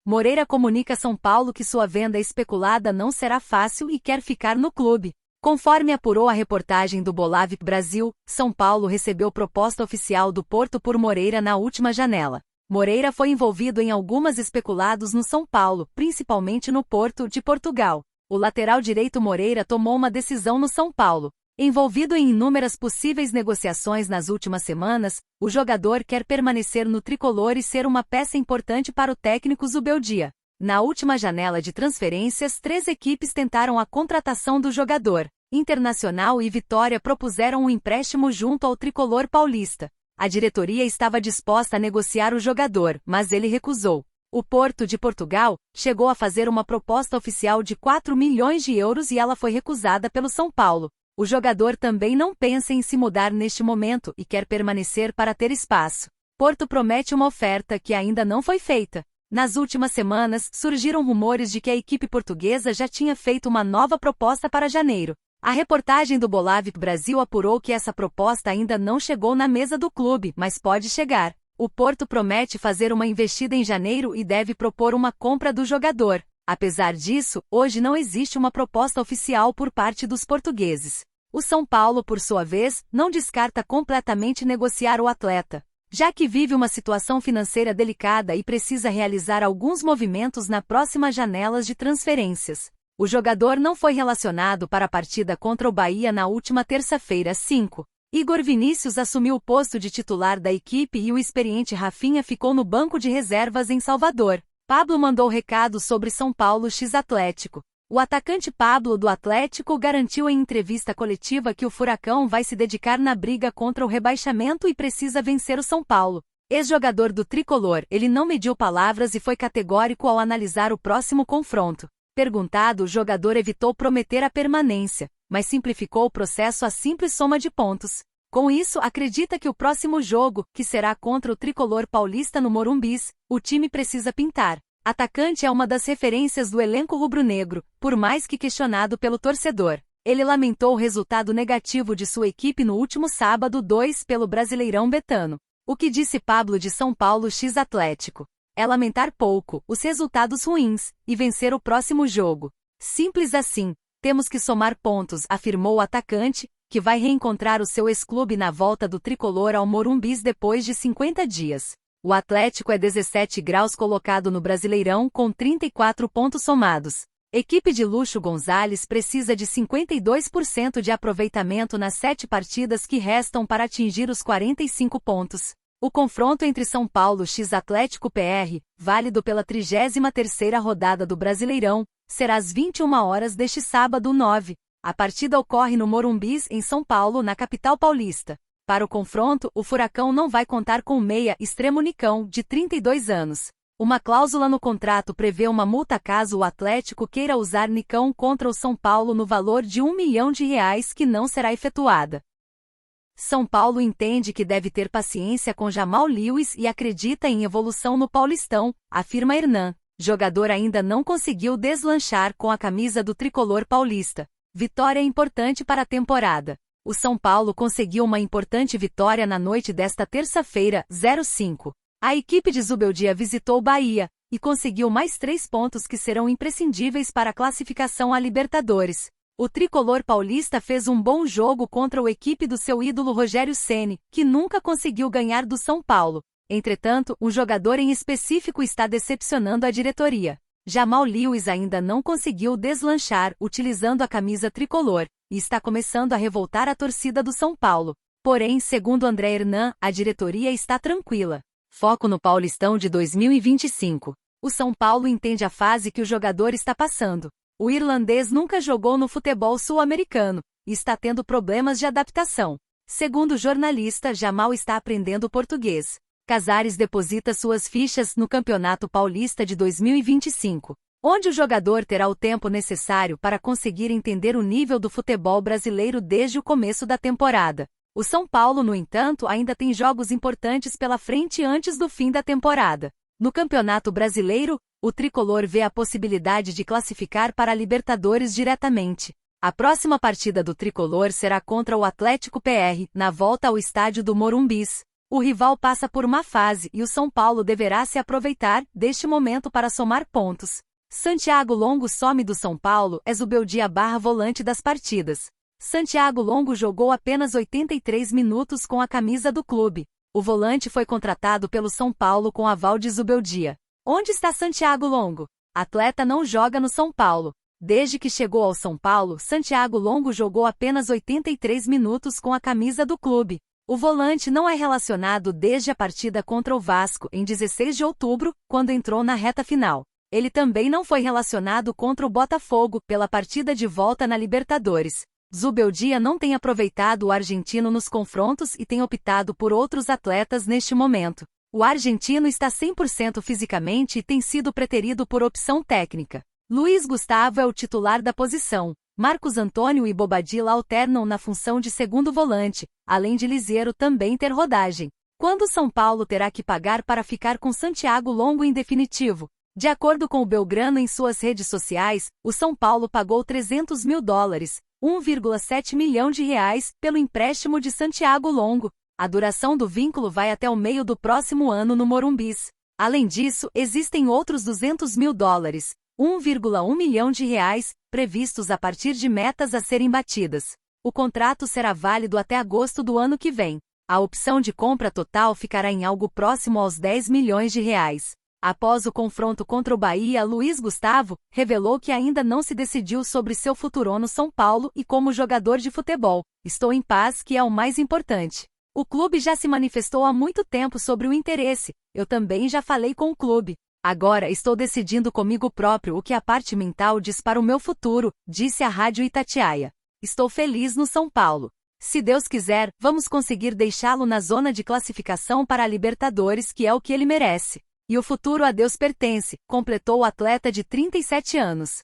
Moreira comunica a São Paulo que sua venda especulada não será fácil e quer ficar no clube. Conforme apurou a reportagem do Bolavip Brasil, São Paulo recebeu proposta oficial do Porto por Moreira na última janela. Moreira foi envolvido em algumas especulados no São Paulo, principalmente no Porto de Portugal. O lateral direito Moreira tomou uma decisão no São Paulo. Envolvido em inúmeras possíveis negociações nas últimas semanas, o jogador quer permanecer no tricolor e ser uma peça importante para o técnico Zubeldia. Na última janela de transferências, 3 equipes tentaram a contratação do jogador. Internacional e Vitória propuseram um empréstimo junto ao tricolor paulista. A diretoria estava disposta a negociar o jogador, mas ele recusou. O Porto de Portugal chegou a fazer uma proposta oficial de 4 milhões de euros e ela foi recusada pelo São Paulo. O jogador também não pensa em se mudar neste momento e quer permanecer para ter espaço. Porto promete uma oferta que ainda não foi feita. Nas últimas semanas, surgiram rumores de que a equipe portuguesa já tinha feito uma nova proposta para janeiro. A reportagem do Bolavip Brasil apurou que essa proposta ainda não chegou na mesa do clube, mas pode chegar. O Porto promete fazer uma investida em janeiro e deve propor uma compra do jogador. Apesar disso, hoje não existe uma proposta oficial por parte dos portugueses. O São Paulo, por sua vez, não descarta completamente negociar o atleta, já que vive uma situação financeira delicada e precisa realizar alguns movimentos na próxima janelas de transferências. O jogador não foi relacionado para a partida contra o Bahia na última terça-feira, 5. Igor Vinícius assumiu o posto de titular da equipe e o experiente Rafinha ficou no banco de reservas em Salvador. Pablo mandou recado sobre São Paulo x Atlético. O atacante Pablo do Atlético garantiu em entrevista coletiva que o Furacão vai se dedicar na briga contra o rebaixamento e precisa vencer o São Paulo. Ex-jogador do tricolor, ele não mediu palavras e foi categórico ao analisar o próximo confronto. Perguntado, o jogador evitou prometer a permanência, mas simplificou o processo à simples soma de pontos. Com isso, acredita que o próximo jogo, que será contra o tricolor paulista no Morumbis, o time precisa pintar. Atacante é uma das referências do elenco rubro-negro, por mais que questionado pelo torcedor. Ele lamentou o resultado negativo de sua equipe no último sábado 2 pelo Brasileirão Betano. O que disse Pablo de São Paulo x Atlético? É lamentar pouco os resultados ruins e vencer o próximo jogo. Simples assim. Temos que somar pontos, afirmou o atacante, que vai reencontrar o seu ex-clube na volta do tricolor ao Morumbis depois de 50 dias. O Atlético é 17 graus colocado no Brasileirão com 34 pontos somados. Equipe de Lucho Gonzalez precisa de 52% de aproveitamento nas 7 partidas que restam para atingir os 45 pontos. O confronto entre São Paulo x Atlético PR, válido pela 33ª rodada do Brasileirão, será às 21 horas deste sábado 9. A partida ocorre no Morumbis, em São Paulo, na capital paulista. Para o confronto, o Furacão não vai contar com o meia extremo Nicão, de 32 anos. Uma cláusula no contrato prevê uma multa caso o Atlético queira usar Nicão contra o São Paulo no valor de R$1 milhão que não será efetuada. São Paulo entende que deve ter paciência com Jamal Lewis e acredita em evolução no Paulistão, afirma Hernan. Jogador ainda não conseguiu deslanchar com a camisa do tricolor paulista. Vitória importante para a temporada. O São Paulo conseguiu uma importante vitória na noite desta terça-feira, 05. A equipe de Zubeldia visitou Bahia e conseguiu mais 3 pontos que serão imprescindíveis para a classificação à Libertadores. O tricolor paulista fez um bom jogo contra a equipe do seu ídolo Rogério Ceni, que nunca conseguiu ganhar do São Paulo. Entretanto, um jogador em específico está decepcionando a diretoria. Jamal Lewis ainda não conseguiu deslanchar utilizando a camisa tricolor, e está começando a revoltar a torcida do São Paulo. Porém, segundo André Hernan, a diretoria está tranquila. Foco no Paulistão de 2025. O São Paulo entende a fase que o jogador está passando. O irlandês nunca jogou no futebol sul-americano, e está tendo problemas de adaptação. Segundo o jornalista, Jamal está aprendendo português. Casares deposita suas fichas no Campeonato Paulista de 2025, onde o jogador terá o tempo necessário para conseguir entender o nível do futebol brasileiro desde o começo da temporada. O São Paulo, no entanto, ainda tem jogos importantes pela frente antes do fim da temporada. No Campeonato Brasileiro, o tricolor vê a possibilidade de classificar para a Libertadores diretamente. A próxima partida do tricolor será contra o Atlético PR, na volta ao estádio do Morumbis. O rival passa por má fase e o São Paulo deverá se aproveitar deste momento para somar pontos. Santiago Longo some do São Paulo, é Zubeldia / volante das partidas. Santiago Longo jogou apenas 83 minutos com a camisa do clube. O volante foi contratado pelo São Paulo com aval de Zubeldia. Onde está Santiago Longo? Atleta não joga no São Paulo. Desde que chegou ao São Paulo, Santiago Longo jogou apenas 83 minutos com a camisa do clube. O volante não é relacionado desde a partida contra o Vasco, em 16 de outubro, quando entrou na reta final. Ele também não foi relacionado contra o Botafogo, pela partida de volta na Libertadores. Zubeldia não tem aproveitado o argentino nos confrontos e tem optado por outros atletas neste momento. O argentino está 100% fisicamente e tem sido preterido por opção técnica. Luiz Gustavo é o titular da posição. Marcos Antônio e Bobadilla alternam na função de segundo volante, além de Liseiro também ter rodagem. Quando São Paulo terá que pagar para ficar com Santiago Longo em definitivo? De acordo com o Belgrano em suas redes sociais, o São Paulo pagou $300 mil, 1,7 milhão de reais, pelo empréstimo de Santiago Longo. A duração do vínculo vai até o meio do próximo ano no Morumbis. Além disso, existem outros $200 mil, 1,1 milhão de reais, previstos a partir de metas a serem batidas. O contrato será válido até agosto do ano que vem. A opção de compra total ficará em algo próximo aos 10 milhões de reais. Após o confronto contra o Bahia, Luiz Gustavo revelou que ainda não se decidiu sobre seu futuro no São Paulo e como jogador de futebol. Estou em paz, que é o mais importante. O clube já se manifestou há muito tempo sobre o interesse. Eu também já falei com o clube. Agora estou decidindo comigo próprio o que a parte mental diz para o meu futuro, disse a Rádio Itatiaia. Estou feliz no São Paulo. Se Deus quiser, vamos conseguir deixá-lo na zona de classificação para a Libertadores, que é o que ele merece. E o futuro a Deus pertence, completou o atleta de 37 anos.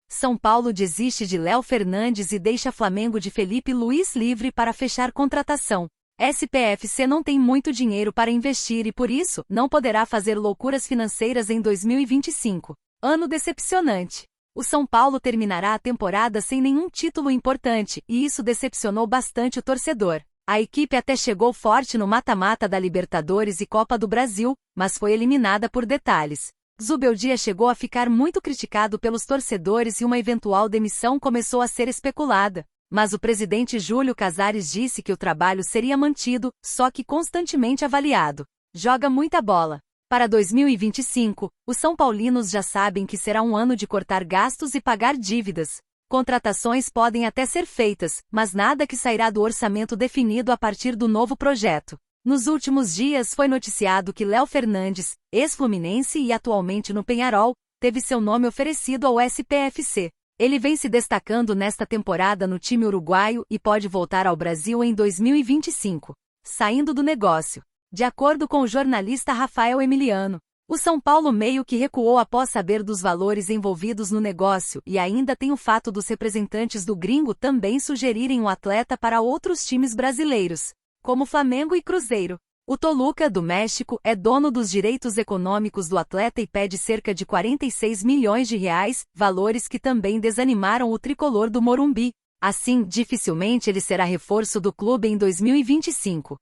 São Paulo desiste de Léo Fernandes e deixa Flamengo de Felipe Luiz livre para fechar contratação. SPFC não tem muito dinheiro para investir e por isso, não poderá fazer loucuras financeiras em 2025. Ano decepcionante. O São Paulo terminará a temporada sem nenhum título importante, e isso decepcionou bastante o torcedor. A equipe até chegou forte no mata-mata da Libertadores e Copa do Brasil, mas foi eliminada por detalhes. Zubeldia chegou a ficar muito criticado pelos torcedores e uma eventual demissão começou a ser especulada. Mas o presidente Júlio Casares disse que o trabalho seria mantido, só que constantemente avaliado. Joga muita bola. Para 2025, os São Paulinos já sabem que será um ano de cortar gastos e pagar dívidas. Contratações podem até ser feitas, mas nada que sairá do orçamento definido a partir do novo projeto. Nos últimos dias foi noticiado que Léo Fernandes, ex-fluminense e atualmente no Peñarol, teve seu nome oferecido ao SPFC. Ele vem se destacando nesta temporada no time uruguaio e pode voltar ao Brasil em 2025. Saindo do negócio. De acordo com o jornalista Rafael Emiliano, o São Paulo meio que recuou após saber dos valores envolvidos no negócio e ainda tem o fato dos representantes do gringo também sugerirem o atleta para outros times brasileiros, como Flamengo e Cruzeiro. O Toluca, do México, é dono dos direitos econômicos do atleta e pede cerca de 46 milhões de reais, valores que também desanimaram o tricolor do Morumbi. Assim, dificilmente ele será reforço do clube em 2025.